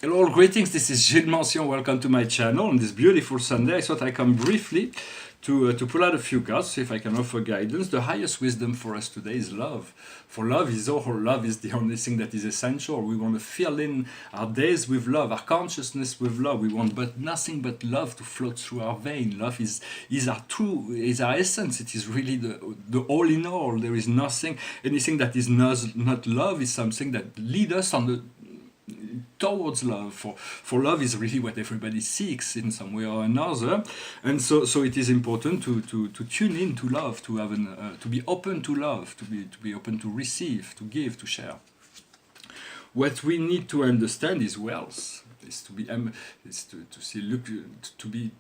Hello, all greetings. This is Gilles Mention. Welcome to my channel. On this beautiful Sunday, I thought I'd come briefly to pull out a few cards, see if I can offer guidance. The highest wisdom for us today is love. For love is all. Love is the only thing that is essential. We want to fill in our days with love, our consciousness with love. We want but nothing but love to float through our vein. Love is our true, is our essence. It is really the all in all. There is nothing, anything that is not love is something that leads us on the towards love. For love is really what everybody seeks in some way or another, and so it is important to tune in to love, to have to be open to love, to be open to receive, to give, to share. What we need to understand is wealth. Is to be is to see look to be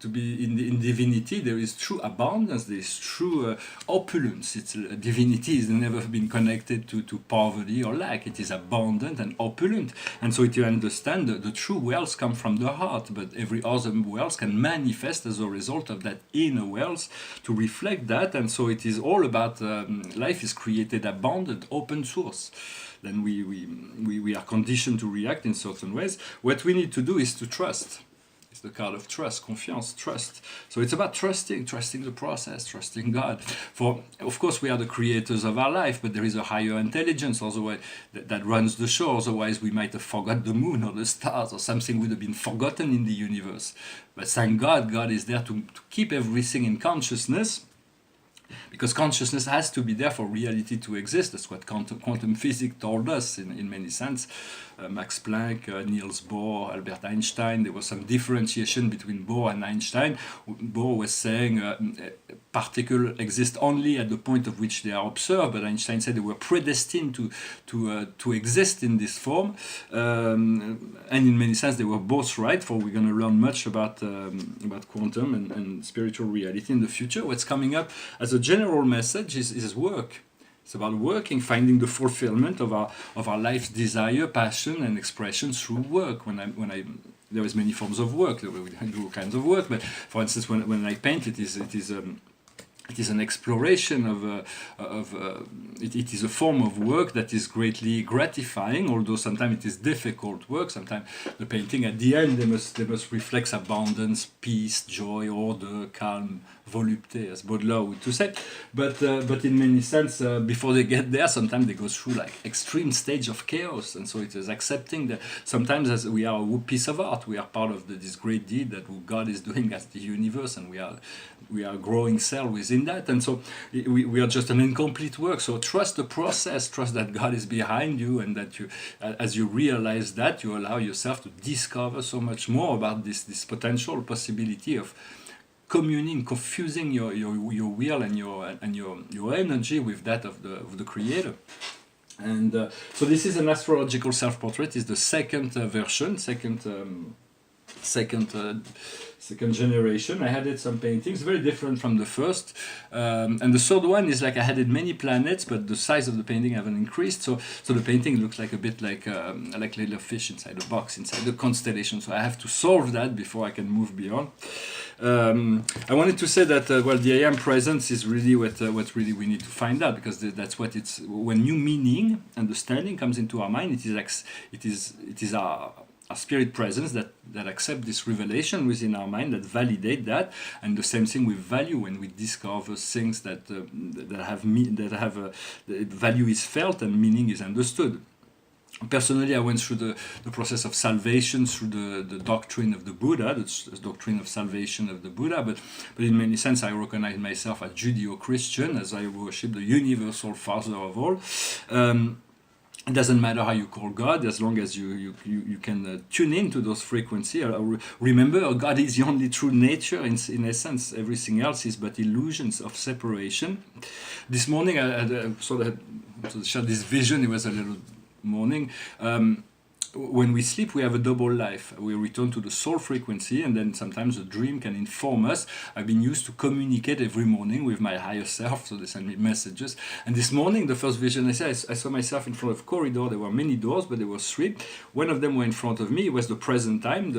in divinity. There is true abundance. There is true opulence. It's divinity has never been connected to poverty or lack. It is abundant and opulent. And so to understand the true wealth comes from the heart, but every other wealth can manifest as a result of that inner wealth to reflect that. And so it is all about life is created abundant, open source. Then we are conditioned to react in certain ways. What we need to do is to trust. It's the card of trust, confiance, trust. So it's about trusting the process, trusting God. For of course we are the creators of our life, but there is a higher intelligence otherwise that runs the show. Otherwise we might have forgot the moon or the stars, or something would have been forgotten in the universe. But thank God, God is there to keep everything in consciousness. Because consciousness has to be there for reality to exist. That's what quantum physics told us in many sense. Max Planck, Niels Bohr, Albert Einstein, there was some differentiation between Bohr and Einstein. Bohr was saying particles exist only at the point of which they are observed, but Einstein said they were predestined to exist in this form. And in many sense they were both right, for we're going to learn much about quantum and spiritual reality in the future. What's coming up as a general message is work. It's about working, finding the fulfillment of our life's desire, passion, and expression through work. There is many forms of work. We do all kinds of work, but for instance, when I paint, it is an exploration it is a form of work that is greatly gratifying, although sometimes it is difficult work. Sometimes the painting at the end, they must reflect abundance, peace, joy, order, calm, volupté, as Baudelaire would to say. But in many sense, before they get there, sometimes they go through like extreme stage of chaos. And so it is accepting that sometimes as we are a piece of art, we are part of this great deed that God is doing as the universe, and we are a growing cell within that. And so we are just an incomplete work. So trust the process, trust that God is behind you, and that you, as you realize that, you allow yourself to discover so much more about this potential possibility of communing, confusing your will and your energy with that of the Creator. And so this is an astrological self-portrait. It's the second version, second generation. I added some paintings, very different from the first. And the third one is like I added many planets, but the size of the painting haven't increased. So the painting looks like a bit like little fish inside a box, inside the constellation. So I have to solve that before I can move beyond. I wanted to say that the I am presence is really what really we need to find out, because that's what it's when new meaning, understanding comes into our mind. It is our spirit presence that accept this revelation within our mind, that validate that. And the same thing with value, when we discover things that value is felt and meaning is understood. Personally, I went through the process of salvation through the doctrine of the Buddha, the doctrine of salvation of the Buddha, but in many sense I recognize myself as Judeo-Christian, as I worship the universal Father of all. It doesn't matter how you call God, as long as you can tune into those frequencies. Remember, God is the only true nature in essence. Everything else is but illusions of separation. This morning I sort of shared this vision. It was a little morning. When we sleep, we have a double life. We return to the soul frequency, and then sometimes a dream can inform us. I've been used to communicate every morning with my higher self, so they send me messages. And this morning, the first vision I saw myself in front of a corridor. There were many doors, but there were three. One of them were in front of me. It was the present time.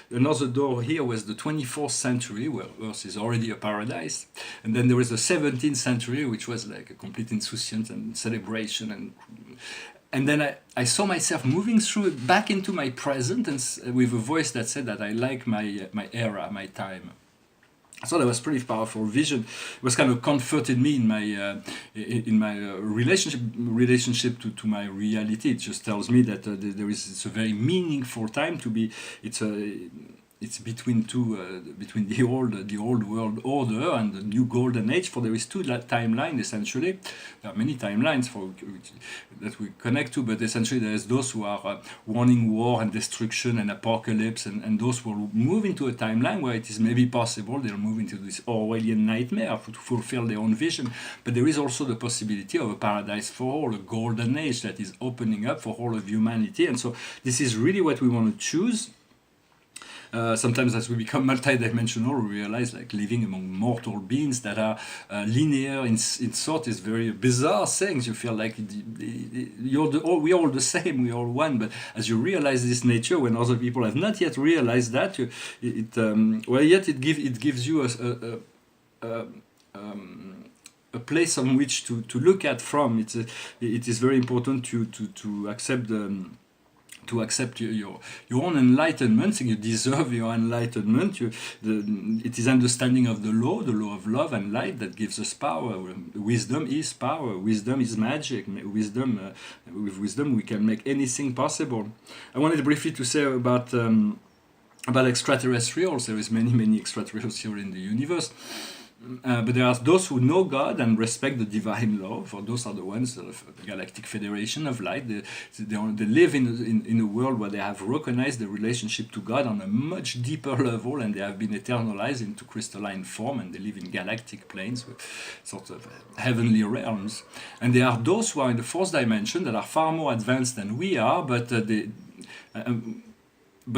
Another door here was the 24th century, where Earth is already a paradise. And then there was the 17th century, which was like a complete insouciance and celebration and then I saw myself moving through back into my present, and with a voice that said that I like my era, my time. So that was pretty powerful vision. It was kind of comforted me in my relationship to my reality. It just tells me that it's a very meaningful time to be. It's between between the old world order and the new golden age. For there is two timelines essentially. There are many timelines that we connect to, but essentially there is those who are warning war and destruction and apocalypse, and those who will move into a timeline where it is maybe possible they'll move into this Orwellian nightmare to fulfill their own vision. But there is also the possibility of a paradise for all, a golden age that is opening up for all of humanity. And so this is really what we want to choose. Sometimes as we become multidimensional, we realize like living among mortal beings that are linear in thought is very bizarre things. You feel like we are all the same, we are all one. But as you realize this nature, when other people have not yet realized that, it gives you a place on which to look at from. It is very important to accept to accept your own enlightenment. You deserve your enlightenment. It is understanding of the law of love and light that gives us power. Wisdom is power. Wisdom is magic. With wisdom we can make anything possible. I wanted briefly to say about extraterrestrials. There is many extraterrestrials here in the universe. But there are those who know God and respect the divine law. For those are the ones of the Galactic Federation of Light. They live in a world where they have recognized the relationship to God on a much deeper level, and they have been eternalized into crystalline form, and they live in galactic planes with sort of heavenly realms. And there are those who are in the fourth dimension that are far more advanced than we are, but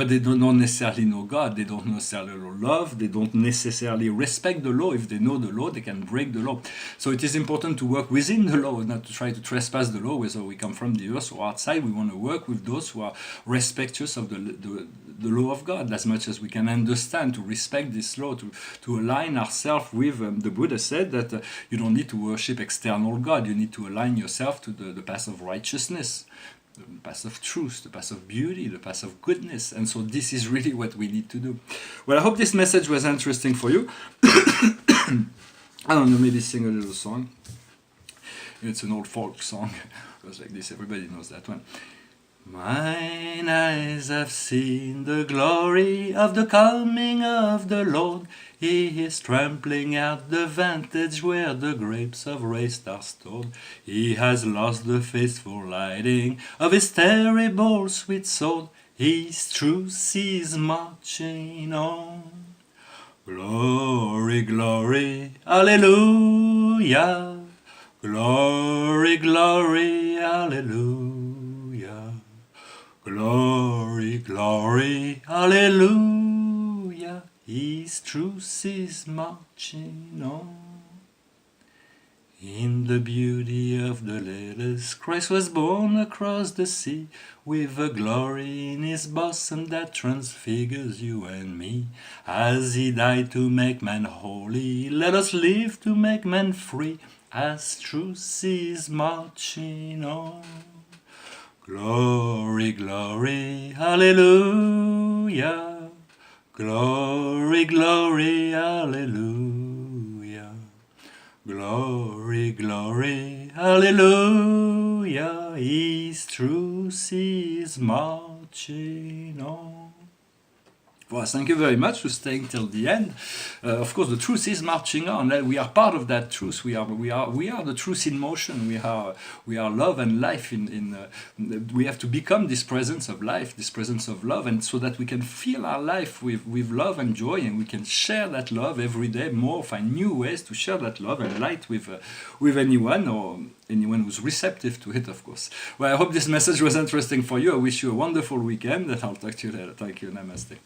they don't necessarily know God, they don't necessarily know love, they don't necessarily respect the law. If they know the law, they can break the law. So it is important to work within the law, not to try to trespass the law, whether we come from the earth or outside. We want to work with those who are respecters of the law of God as much as we can understand, to respect this law, to align ourselves with, the Buddha said that you don't need to worship external God, you need to align yourself to the path of righteousness, the path of truth, the path of beauty, the path of goodness. And so this is really what we need to do. Well, I hope this message was interesting for you. I don't know, maybe sing a little song. It's an old folk song. It goes like this, everybody knows that one. Mine eyes have seen the glory of the coming of the Lord. He is trampling out the vantage where the grapes of wrath are stored. He has lost the faithful lighting of his terrible sweet sword. His truth is marching on. Glory, glory, hallelujah. Glory, glory, hallelujah. Glory, glory, hallelujah. His truth is marching on. In the beauty of the letters, Christ was born across the sea, with a glory in his bosom that transfigures you and me. As he died to make man holy, let us live to make man free, as truth is marching on. Glory, glory, hallelujah. Glory, glory, hallelujah. Glory, glory, hallelujah. His truth is marching on. Well, thank you very much for staying till the end. Of course, the truth is marching on. We are part of that truth. We are the truth in motion. We are love and life. We have to become this presence of life, this presence of love, and so that we can fill our life with love and joy, and we can share that love every day more, find new ways to share that love and light with anyone, or anyone who's receptive to it, of course. Well, I hope this message was interesting for you. I wish you a wonderful weekend, and I'll talk to you later. Thank you. Namaste.